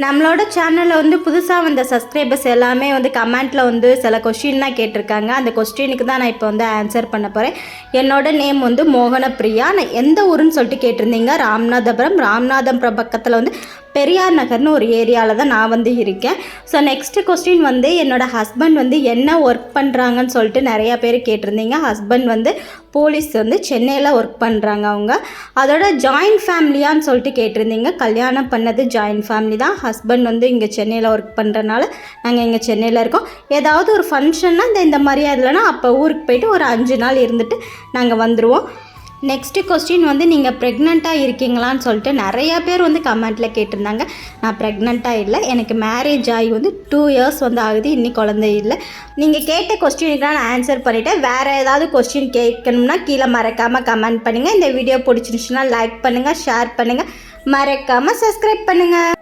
நம்மளோட சேனலில் வந்து புதுசாக வந்த சப்ஸ்கிரைபர்ஸ் எல்லாமே வந்து கமெண்ட்டில் வந்து சில கொஸ்டின்லாம் கேட்டிருக்காங்க. அந்த கொஸ்டினுக்கு தான் நான் இப்போ வந்து ஆன்சர் பண்ண போகிறேன். என்னோட நேம் வந்து மோகனப்பிரியா. நான் எந்த ஊருன்னு சொல்லிட்டு கேட்டிருந்தீங்க. ராமநாதபுரம் பக்கத்தில் வந்து பெரியார் நகர்னு ஒரு ஏரியாவில் தான் நான் வந்து இருக்கேன். ஸோ நெக்ஸ்ட்டு கொஸ்டின் வந்து என்னோடய ஹஸ்பண்ட் வந்து என்ன ஒர்க் பண்ணுறாங்கன்னு சொல்லிட்டு நிறையா பேர் கேட்டிருந்தீங்க. ஹஸ்பண்ட் வந்து போலீஸ் வந்து சென்னையில் ஒர்க் பண்ணுறாங்க அவங்க. அதோட ஜாயின்ட் ஃபேமிலியான்னு சொல்லிட்டு கேட்டிருந்தீங்க. கல்யாணம் பண்ணது ஜாயின்ட் ஃபேமிலி தான். ஹஸ்பண்ட் வந்து இங்கே சென்னையில் ஒர்க் பண்ணுறனால நாங்கள் இங்கே சென்னையில் இருக்கோம். ஏதாவது ஒரு ஃபங்க்ஷன்னா இந்த மாதிரி இல்லைன்னா அப்போ ஊருக்கு போய்ட்டு ஒரு 5 நாள் இருந்துட்டு நாங்கள் வந்துடுவோம். நெக்ஸ்ட்டு கொஸ்டின் வந்து நீங்கள் ப்ரெக்னெண்ட்டாக இருக்கீங்களான்னு சொல்லிட்டு நிறையா பேர் வந்து கமெண்ட்டில் கேட்டிருந்தாங்க. நான் ப்ரெக்னெண்ட்டாக இல்லை. எனக்கு மேரேஜ் ஆகி வந்து 2 இயர்ஸ் வந்து ஆகுது. இன்னி குழந்தை இல்லை. நீங்கள் கேட்ட கொஸ்டினுக்கு நான் ஆன்சர் பண்ணிவிட்டேன். வேறு ஏதாவது கொஸ்டின் கேட்கணும்னா கீழே மறக்காமல் கமெண்ட் பண்ணுங்கள். இந்த வீடியோ பிடிச்சிருந்துச்சுன்னா லைக் பண்ணுங்கள், ஷேர் பண்ணுங்கள், மறக்காமல் சப்ஸ்கிரைப் பண்ணுங்கள்.